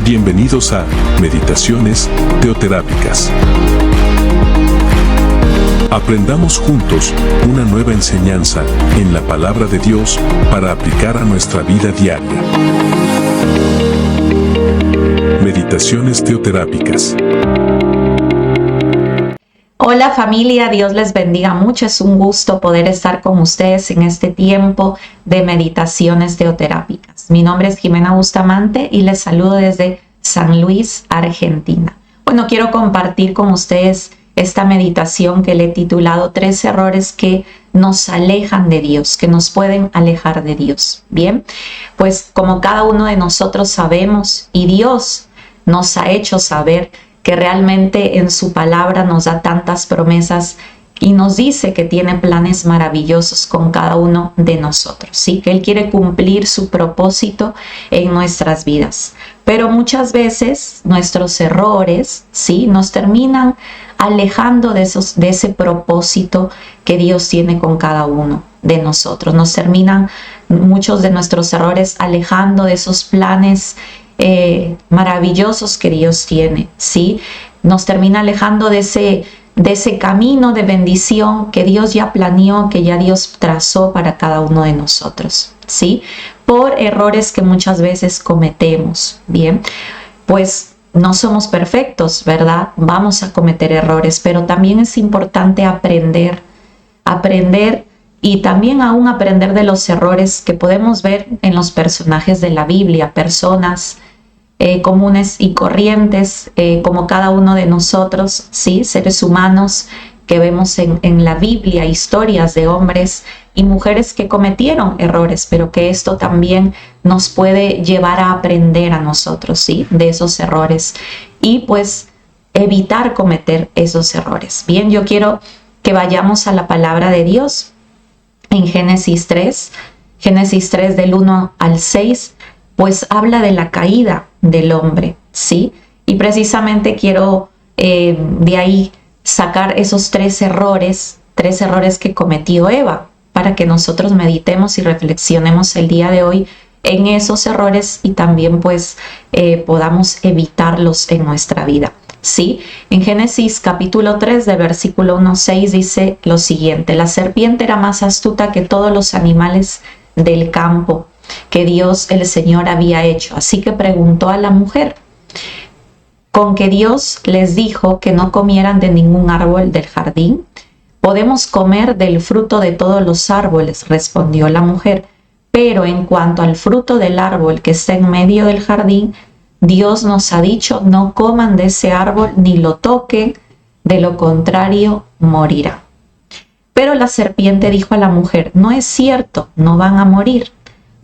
Bienvenidos a Meditaciones Teoterápicas. Aprendamos juntos una nueva enseñanza en la palabra de Dios para aplicar a nuestra vida diaria. Meditaciones Teoterápicas. Hola familia, Dios les bendiga mucho. Es un gusto poder estar con ustedes en este tiempo de meditaciones teoterápicas. Mi nombre es Jimena Bustamante y les saludo desde San Luis, Argentina. Bueno, quiero compartir con ustedes esta meditación que le he titulado 3 errores que nos alejan de Dios, que nos pueden alejar de Dios. Bien, pues como cada uno de nosotros sabemos y Dios nos ha hecho saber que realmente en su palabra nos da tantas promesas y nos dice que tiene planes maravillosos con cada uno de nosotros, ¿sí? Que Él quiere cumplir su propósito en nuestras vidas. Pero muchas veces nuestros errores, ¿sí? Nos terminan alejando de ese propósito que Dios tiene con cada uno de nosotros. Nos terminan muchos de nuestros errores alejando de esos planes maravillosos que Dios tiene, ¿sí? Nos termina alejando de ese camino de bendición que Dios ya planeó, que ya Dios trazó para cada uno de nosotros, ¿sí? Por errores que muchas veces cometemos, ¿bien? Pues no somos perfectos, ¿verdad? Vamos a cometer errores, pero también es importante aprender y también aún aprender de los errores que podemos ver en los personajes de la Biblia, personas comunes y corrientes como cada uno de nosotros, ¿sí? Seres humanos que vemos en la Biblia, historias de hombres y mujeres que cometieron errores, pero que esto también nos puede llevar a aprender a nosotros, ¿sí? De esos errores y pues evitar cometer esos errores. Bien, yo quiero que vayamos a la palabra de Dios en Génesis 3 del 1 al 6, pues habla de la caída del hombre, ¿sí? Y precisamente quiero de ahí sacar esos 3 errores que cometió Eva, para que nosotros meditemos y reflexionemos el día de hoy en esos errores y también pues podamos evitarlos en nuestra vida, ¿sí? En Génesis capítulo 3 de versículo 1 al 6 dice lo siguiente: la serpiente era más astuta que todos los animales del campo que Dios el Señor había hecho, así que preguntó a la mujer: ¿con que Dios les dijo que no comieran de ningún árbol del jardín? Podemos comer del fruto de todos los árboles, respondió la mujer, pero en cuanto al fruto del árbol que está en medio del jardín, Dios nos ha dicho: no coman de ese árbol ni lo toquen, de lo contrario morirán. Pero la serpiente dijo a la mujer: no es cierto, no van a morir.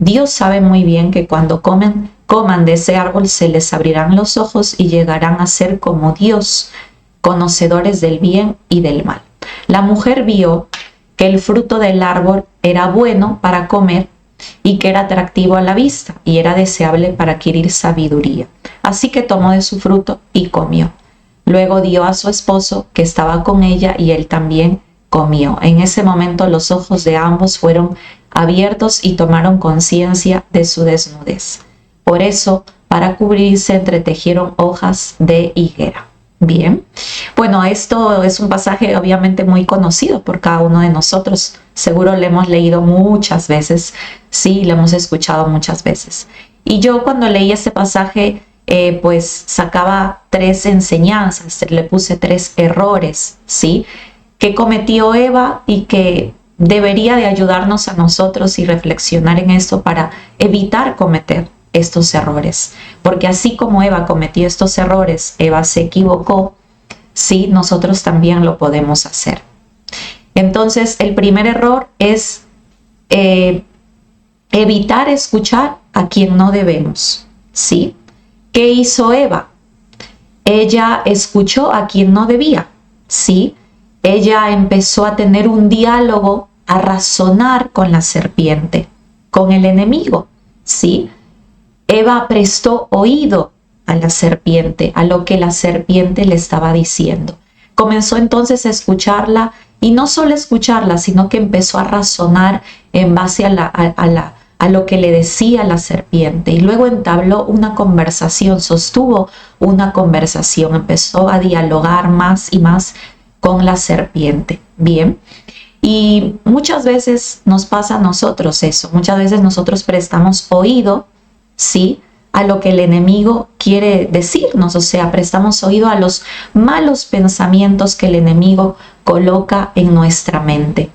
Dios sabe muy bien que cuando coman de ese árbol se les abrirán los ojos y llegarán a ser como Dios, conocedores del bien y del mal. La mujer vio que el fruto del árbol era bueno para comer y que era atractivo a la vista y era deseable para adquirir sabiduría. Así que tomó de su fruto y comió. Luego dio a su esposo que estaba con ella y él también comió. En ese momento los ojos de ambos fueron abiertos y tomaron conciencia de su desnudez. Por eso, para cubrirse, entretejieron hojas de higuera. Bien, bueno, esto es un pasaje obviamente muy conocido por cada uno de nosotros. Seguro lo hemos leído muchas veces, sí, lo hemos escuchado muchas veces. Y yo cuando leí este pasaje, pues sacaba 3 enseñanzas, le puse 3 errores, ¿sí? Que cometió Eva y que debería de ayudarnos a nosotros y reflexionar en esto para evitar cometer estos errores. Porque así como Eva cometió estos errores, Eva se equivocó, sí, nosotros también lo podemos hacer. Entonces, el primer error es evitar escuchar a quien no debemos, ¿sí? ¿Qué hizo Eva? Ella escuchó a quien no debía, ¿sí? Ella empezó a tener un diálogo, a razonar con la serpiente, con el enemigo, ¿sí? Eva prestó oído a la serpiente, a lo que la serpiente le estaba diciendo. Comenzó entonces a escucharla y no solo escucharla, sino que empezó a razonar en base a a lo que le decía la serpiente, y luego entabló una conversación, sostuvo una conversación, empezó a dialogar más y más con la serpiente. Bien, y muchas veces nos pasa a nosotros eso, muchas veces nosotros prestamos oído, ¿sí?, a lo que el enemigo quiere decirnos, o sea, prestamos oído a los malos pensamientos que el enemigo coloca en nuestra mente.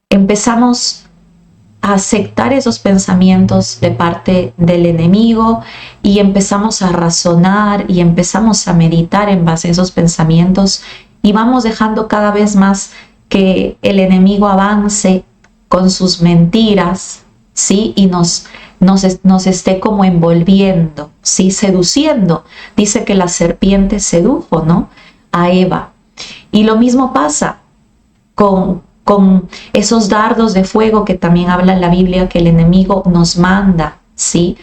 Empezamos a aceptar esos pensamientos de parte del enemigo y empezamos a razonar y empezamos a meditar en base a esos pensamientos y vamos dejando cada vez más que el enemigo avance con sus mentiras, ¿sí? Y nos esté como envolviendo, ¿sí? Seduciendo. Dice que la serpiente sedujo, ¿no?, a Eva. Y lo mismo pasa con esos dardos de fuego que también habla en la Biblia que el enemigo nos manda, ¿sí?,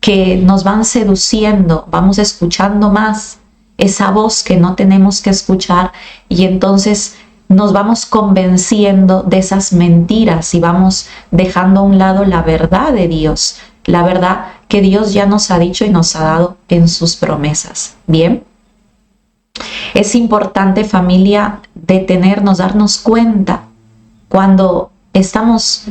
que nos van seduciendo, vamos escuchando más esa voz que no tenemos que escuchar y entonces nos vamos convenciendo de esas mentiras y vamos dejando a un lado la verdad de Dios, la verdad que Dios ya nos ha dicho y nos ha dado en sus promesas. Bien, es importante, familia, detenernos, darnos cuenta cuando estamos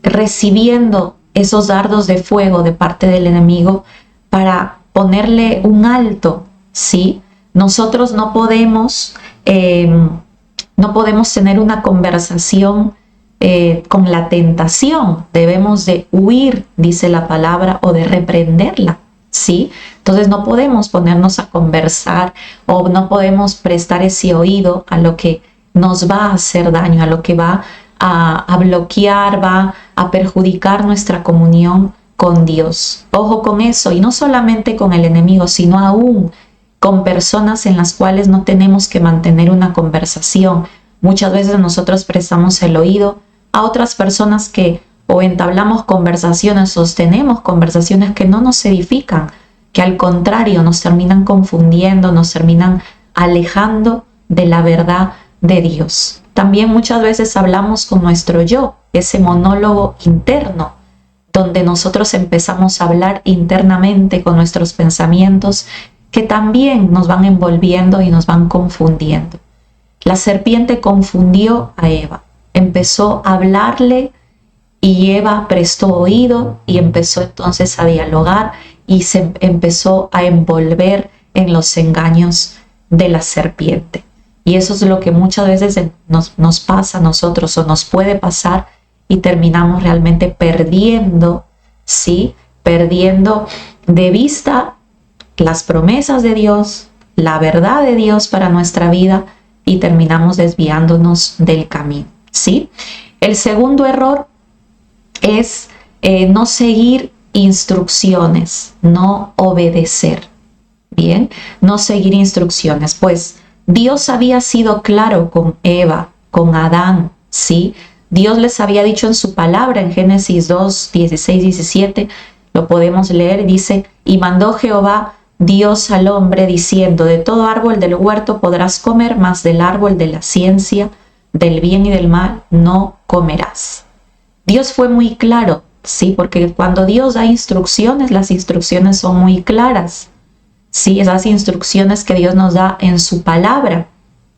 recibiendo esos dardos de fuego de parte del enemigo para ponerle un alto, ¿sí? Nosotros no podemos tener una conversación con la tentación, debemos de huir, dice la palabra, o de reprenderla, ¿sí? Entonces no podemos ponernos a conversar o no podemos prestar ese oído a lo que nos va a hacer daño, a lo que va a bloquear, va a perjudicar nuestra comunión con Dios. Ojo con eso, y no solamente con el enemigo, sino aún con personas en las cuales no tenemos que mantener una conversación. Muchas veces nosotros prestamos el oído a otras personas que o entablamos conversaciones, sostenemos conversaciones que no nos edifican, que al contrario nos terminan confundiendo, nos terminan alejando de la verdad de Dios. También muchas veces hablamos con nuestro yo, ese monólogo interno, donde nosotros empezamos a hablar internamente con nuestros pensamientos que también nos van envolviendo y nos van confundiendo. La serpiente confundió a Eva, empezó a hablarle y Eva prestó oído y empezó entonces a dialogar y se empezó a envolver en los engaños de la serpiente. Y eso es lo que muchas veces nos pasa a nosotros o nos puede pasar y terminamos realmente perdiendo, ¿sí? Perdiendo de vista las promesas de Dios, la verdad de Dios para nuestra vida y terminamos desviándonos del camino, ¿sí? El segundo error es no seguir instrucciones, no obedecer, ¿bien? No seguir instrucciones, pues Dios había sido claro con Eva, con Adán, ¿sí? Dios les había dicho en su palabra, en Génesis 2, 16, 17, lo podemos leer, dice, y mandó Jehová Dios al hombre diciendo, de todo árbol del huerto podrás comer, mas del árbol de la ciencia, del bien y del mal, no comerás. Dios fue muy claro, ¿sí? Porque cuando Dios da instrucciones, las instrucciones son muy claras. Sí, esas instrucciones que Dios nos da en su palabra,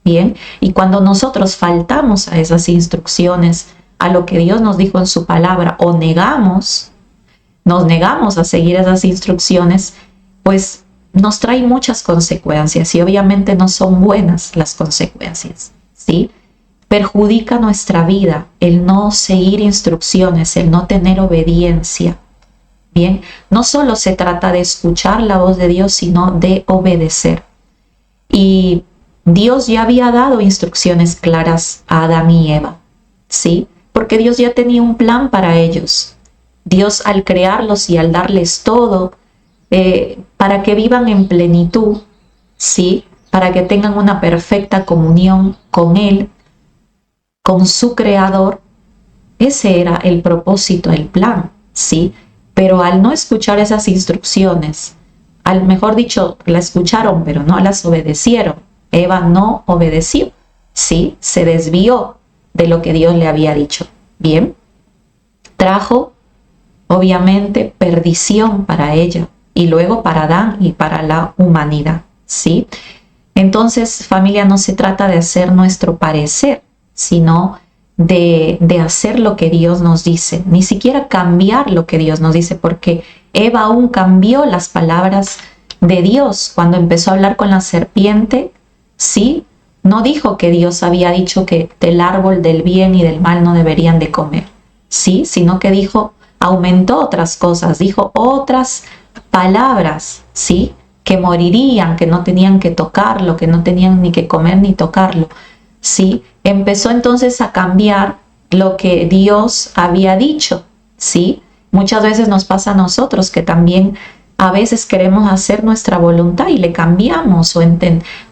¿bien? Y cuando nosotros faltamos a esas instrucciones, a lo que Dios nos dijo en su palabra, o nos negamos a seguir esas instrucciones, pues nos trae muchas consecuencias y obviamente no son buenas las consecuencias, ¿sí? Perjudica nuestra vida el no seguir instrucciones, el no tener obediencia. Bien, no solo se trata de escuchar la voz de Dios, sino de obedecer. Y Dios ya había dado instrucciones claras a Adán y Eva, ¿sí? Porque Dios ya tenía un plan para ellos. Dios al crearlos y al darles todo, para que vivan en plenitud, ¿sí? Para que tengan una perfecta comunión con Él, con su Creador. Ese era el propósito, el plan, ¿sí? Pero al no escuchar esas instrucciones, mejor dicho, la escucharon, pero no las obedecieron. Eva no obedeció, ¿sí? Se desvió de lo que Dios le había dicho. Bien, trajo obviamente perdición para ella y luego para Adán y para la humanidad, ¿sí? Entonces, familia, no se trata de hacer nuestro parecer, sino de hacer lo que Dios nos dice, ni siquiera cambiar lo que Dios nos dice, porque Eva aún cambió las palabras de Dios cuando empezó a hablar con la serpiente, ¿sí? No dijo que Dios había dicho que del árbol del bien y del mal no deberían de comer, ¿sí? Sino que dijo, aumentó otras cosas, dijo otras palabras, ¿sí? Que morirían, que no tenían que tocarlo, que no tenían ni que comer ni tocarlo, ¿sí? Empezó entonces a cambiar lo que Dios había dicho, ¿sí? Muchas veces nos pasa a nosotros que también a veces queremos hacer nuestra voluntad y le cambiamos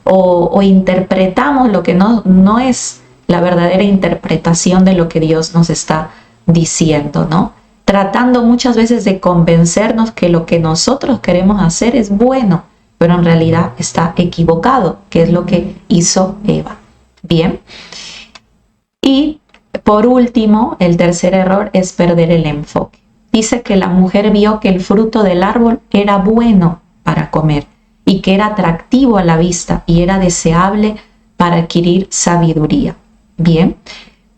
o interpretamos lo que no es la verdadera interpretación de lo que Dios nos está diciendo, ¿no? Tratando muchas veces de convencernos que lo que nosotros queremos hacer es bueno, pero en realidad está equivocado, que es lo que hizo Eva. Bien. Y por último, el tercer error es perder el enfoque. Dice que la mujer vio que el fruto del árbol era bueno para comer y que era atractivo a la vista y era deseable para adquirir sabiduría. Bien,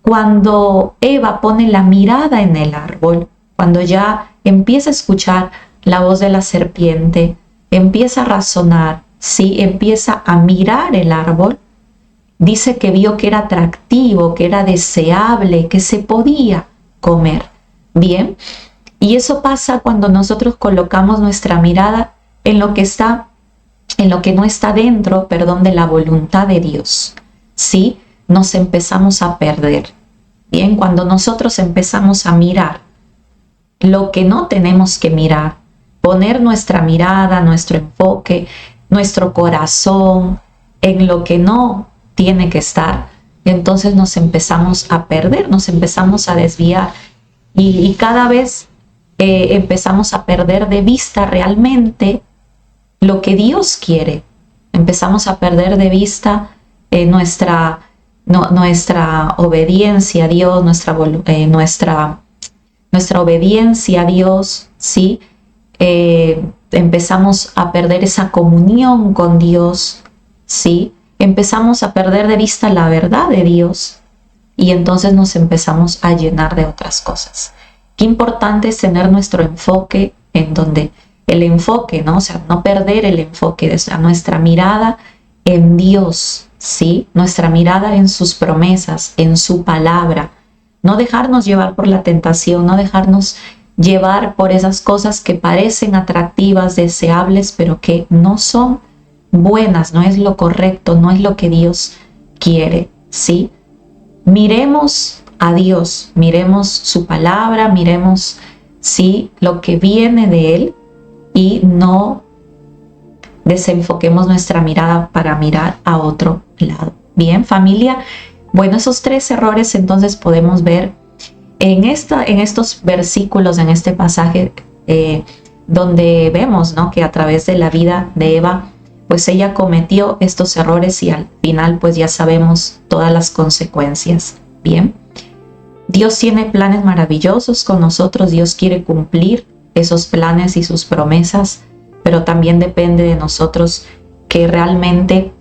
cuando Eva pone la mirada en el árbol, cuando ya empieza a escuchar la voz de la serpiente, empieza a razonar, ¿sí? Empieza a mirar el árbol, dice que vio que era atractivo, que era deseable, que se podía comer. Bien, y eso pasa cuando nosotros colocamos nuestra mirada en lo que no está dentro, de la voluntad de Dios. ¿Sí? Nos empezamos a perder. Bien, cuando nosotros empezamos a mirar lo que no tenemos que mirar, poner nuestra mirada, nuestro enfoque, nuestro corazón en lo que no tiene que estar, entonces nos empezamos a perder, nos empezamos a desviar y cada vez empezamos a perder de vista realmente lo que Dios quiere. Empezamos a perder de vista nuestra obediencia a Dios, nuestra obediencia a Dios, ¿sí? Empezamos a perder esa comunión con Dios, ¿sí? Empezamos a perder de vista la verdad de Dios y entonces nos empezamos a llenar de otras cosas. Qué importante es tener nuestro enfoque en donde el enfoque, ¿no? O sea, no perder el enfoque, o sea, nuestra mirada en Dios, ¿sí? Nuestra mirada en sus promesas, en su palabra. No dejarnos llevar por la tentación, no dejarnos llevar por esas cosas que parecen atractivas, deseables, pero que no son buenas, no es lo correcto, no es lo que Dios quiere, ¿sí? Miremos a Dios, miremos su palabra, miremos, ¿sí? Lo que viene de Él y no desenfoquemos nuestra mirada para mirar a otro lado. Bien, familia, bueno, esos 3 errores entonces podemos ver en estos versículos, en este pasaje, donde vemos, ¿no? Que a través de la vida de Eva, pues ella cometió estos errores y al final pues ya sabemos todas las consecuencias. Bien, Dios tiene planes maravillosos con nosotros, Dios quiere cumplir esos planes y sus promesas, pero también depende de nosotros que realmente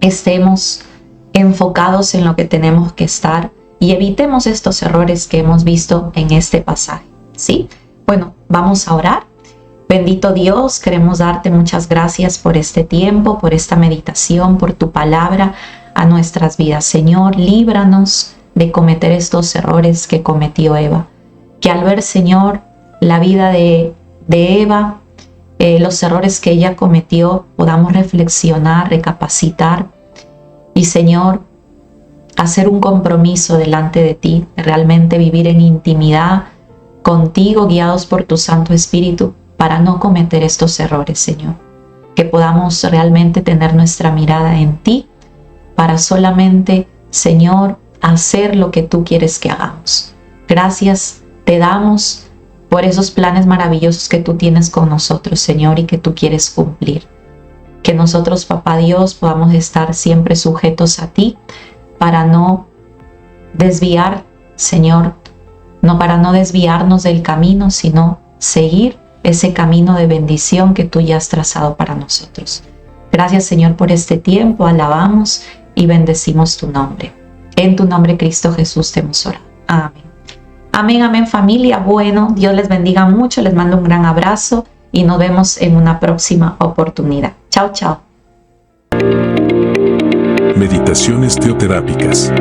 estemos enfocados en lo que tenemos que estar y evitemos estos errores que hemos visto en este pasaje, ¿sí? Bueno, vamos a orar. Bendito Dios, queremos darte muchas gracias por este tiempo, por esta meditación, por tu palabra a nuestras vidas. Señor, líbranos de cometer estos errores que cometió Eva. Que al ver, Señor, la vida de Eva, los errores que ella cometió, podamos reflexionar, recapacitar y, Señor, hacer un compromiso delante de ti, realmente vivir en intimidad contigo, guiados por tu Santo Espíritu, para no cometer estos errores, Señor. Que podamos realmente tener nuestra mirada en ti, para solamente, Señor, hacer lo que tú quieres que hagamos. Gracias te damos por esos planes maravillosos que tú tienes con nosotros, Señor, y que tú quieres cumplir. Que nosotros, Papá Dios, podamos estar siempre sujetos a ti para no desviar, Señor, no para no desviarnos del camino, sino seguir ese camino de bendición que tú ya has trazado para nosotros. Gracias, Señor, por este tiempo. Alabamos y bendecimos tu nombre. En tu nombre, Cristo Jesús, te hemos orado. Amén. Amén, amén, familia. Bueno, Dios les bendiga mucho. Les mando un gran abrazo y nos vemos en una próxima oportunidad. Chao, chao. Meditaciones teoterápicas.